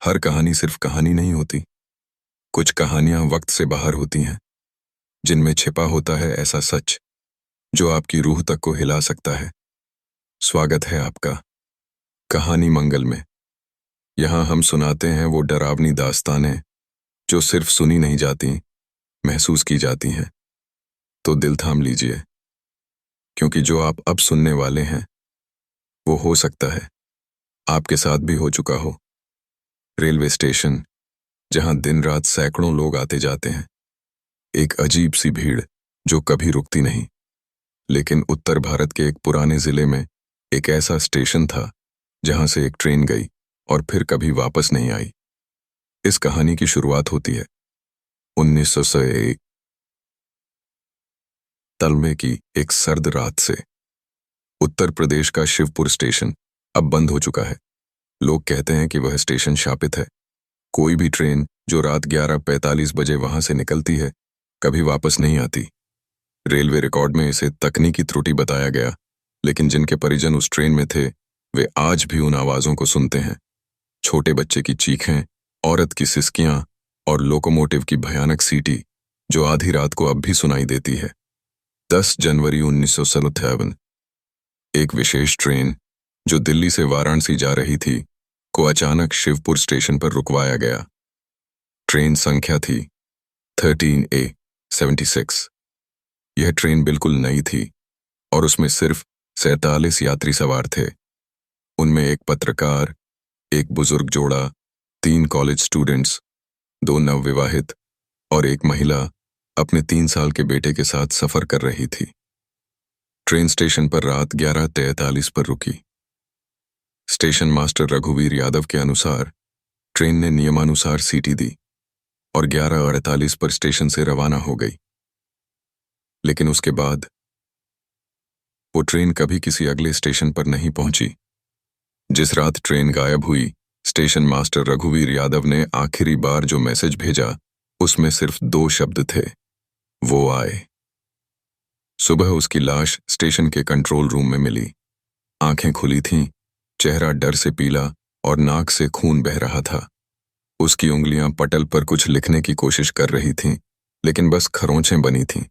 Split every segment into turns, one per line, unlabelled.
हर कहानी सिर्फ कहानी नहीं होती। कुछ कहानियां वक्त से बाहर होती हैं, जिनमें छिपा होता है ऐसा सच जो आपकी रूह तक को हिला सकता है। स्वागत है आपका कहानी मंगल में। यहाँ हम सुनाते हैं वो डरावनी दास्तानें जो सिर्फ सुनी नहीं जाती, महसूस की जाती हैं। तो दिल थाम लीजिए, क्योंकि जो आप अब सुनने वाले हैं वो हो सकता है आपके साथ भी हो चुका हो। रेलवे स्टेशन, जहां दिन रात सैकड़ों लोग आते जाते हैं, एक अजीब सी भीड़ जो कभी रुकती नहीं। लेकिन उत्तर भारत के एक पुराने जिले में एक ऐसा स्टेशन था जहां से एक ट्रेन गई और फिर कभी वापस नहीं आई। इस कहानी की शुरुआत होती है 1900 से तलवे की एक सर्द रात से। उत्तर प्रदेश का शिवपुर स्टेशन अब बंद हो चुका है। लोग कहते हैं कि वह स्टेशन शापित है। कोई भी ट्रेन जो रात 11:45 बजे वहां से निकलती है कभी वापस नहीं आती। रेलवे रिकॉर्ड में इसे तकनीकी त्रुटि बताया गया, लेकिन जिनके परिजन उस ट्रेन में थे वे आज भी उन आवाजों को सुनते हैं। छोटे बच्चे की चीखें, औरत की सिसकियां और लोकोमोटिव की भयानक सीटी जो आधी रात को अब भी सुनाई देती है। 10 जनवरी 1957 एक विशेष ट्रेन जो दिल्ली से वाराणसी जा रही थी को अचानक शिवपुर स्टेशन पर रुकवाया गया। ट्रेन संख्या थी 13A76। यह ट्रेन बिल्कुल नई थी और उसमें सिर्फ 47 यात्री सवार थे। उनमें एक पत्रकार, एक बुजुर्ग जोड़ा, 3 कॉलेज स्टूडेंट्स, 2 नवविवाहित और एक महिला अपने 3 साल के बेटे के साथ सफर कर रही थी। ट्रेन स्टेशन पर रात 11:43 पर रुकी। स्टेशन मास्टर रघुवीर यादव के अनुसार ट्रेन ने नियमानुसार सीटी दी और 11:48 पर स्टेशन से रवाना हो गई। लेकिन उसके बाद वो ट्रेन कभी किसी अगले स्टेशन पर नहीं पहुंची। जिस रात ट्रेन गायब हुई, स्टेशन मास्टर रघुवीर यादव ने आखिरी बार जो मैसेज भेजा उसमें सिर्फ 2 शब्द थे, वो आए। सुबह उसकी लाश स्टेशन के कंट्रोल रूम में मिली। आंखें खुली थीं, चेहरा डर से पीला और नाक से खून बह रहा था। उसकी उंगलियां पटल पर कुछ लिखने की कोशिश कर रही थीं, लेकिन बस खरोंचें बनी थीं।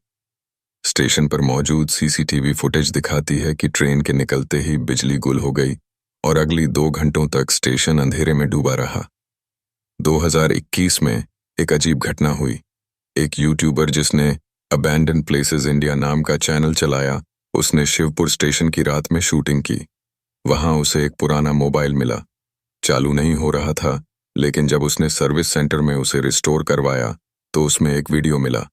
स्टेशन पर मौजूद सीसीटीवी फुटेज दिखाती है कि ट्रेन के निकलते ही बिजली गुल हो गई और अगली 2 घंटों तक स्टेशन अंधेरे में डूबा रहा। 2021 में एक अजीब घटना हुई। एक यूट्यूबर जिसने अबैंडन प्लेसेस इंडिया नाम का चैनल चलाया, उसने शिवपुर स्टेशन की रात में शूटिंग की। वहां उसे एक पुराना मोबाइल मिला। चालू नहीं हो रहा था, लेकिन जब उसने सर्विस सेंटर में उसे रिस्टोर करवाया तो उसमें एक वीडियो मिला।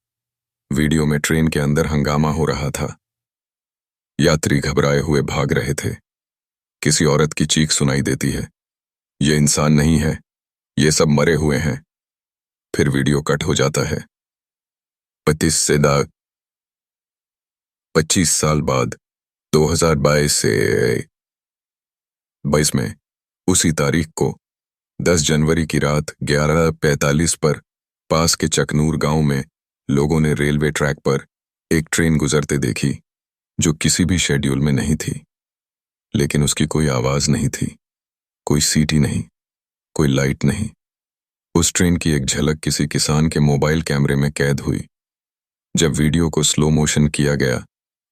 वीडियो में ट्रेन के अंदर हंगामा हो रहा था। यात्री घबराए हुए भाग रहे थे। किसी औरत की चीख सुनाई देती है, ये इंसान नहीं है, ये सब मरे हुए हैं। फिर वीडियो कट हो जाता है। 25 साल बाद 2022 में उसी तारीख को 10 जनवरी की रात 11:45 पर पास के चकनूर गांव में लोगों ने रेलवे ट्रैक पर एक ट्रेन गुजरते देखी जो किसी भी शेड्यूल में नहीं थी। लेकिन उसकी कोई आवाज नहीं थी, कोई सीटी नहीं, कोई लाइट नहीं। उस ट्रेन की एक झलक किसी किसान के मोबाइल कैमरे में कैद हुई। जब वीडियो को स्लो मोशन किया गया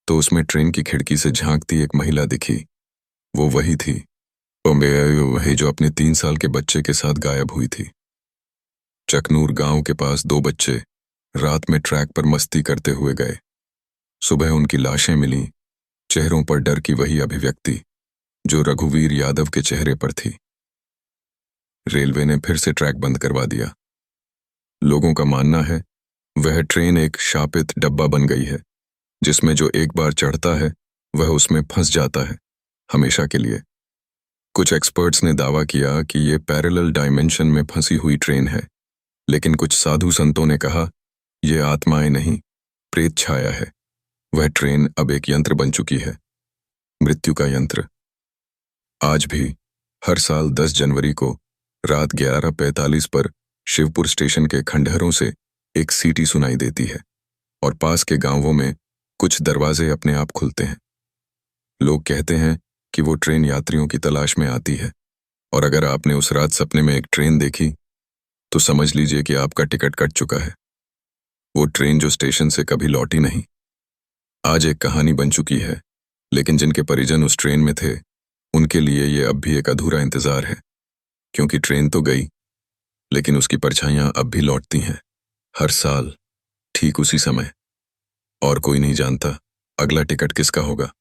तो उसमें ट्रेन की खिड़की से झांकती एक महिला दिखी। वो वही थी, वही जो अपने 3 साल के बच्चे के साथ गायब हुई थी। चकनूर गांव के पास 2 बच्चे रात में ट्रैक पर मस्ती करते हुए गए। सुबह उनकी लाशें मिलीं, चेहरों पर डर की वही अभिव्यक्ति जो रघुवीर यादव के चेहरे पर थी। रेलवे ने फिर से ट्रैक बंद करवा दिया। लोगों का मानना है वह ट्रेन एक शापित डब्बा बन गई है, जिसमें जो एक बार चढ़ता है वह उसमें फंस जाता है हमेशा के लिए। कुछ एक्सपर्ट्स ने दावा किया कि ये पैरेलल डायमेंशन में फंसी हुई ट्रेन है, लेकिन कुछ साधु संतों ने कहा यह आत्माएं नहीं, प्रेत छाया है। वह ट्रेन अब एक यंत्र बन चुकी है, मृत्यु का यंत्र। आज भी हर साल 10 जनवरी को रात 11:45 पर शिवपुर स्टेशन के खंडहरों से एक सीटी सुनाई देती है और पास के गांवों में कुछ दरवाजे अपने आप खुलते हैं। लोग कहते हैं कि वो ट्रेन यात्रियों की तलाश में आती है और अगर आपने उस रात सपने में एक ट्रेन देखी तो समझ लीजिए कि आपका टिकट कट चुका है। वो ट्रेन जो स्टेशन से कभी लौटी नहीं, आज एक कहानी बन चुकी है, लेकिन जिनके परिजन उस ट्रेन में थे उनके लिए ये अब भी एक अधूरा इंतजार है। क्योंकि ट्रेन तो गई, लेकिन उसकी परछाइयां अब भी लौटती हैं, हर साल ठीक उसी समय। और कोई नहीं जानता अगला टिकट किसका होगा।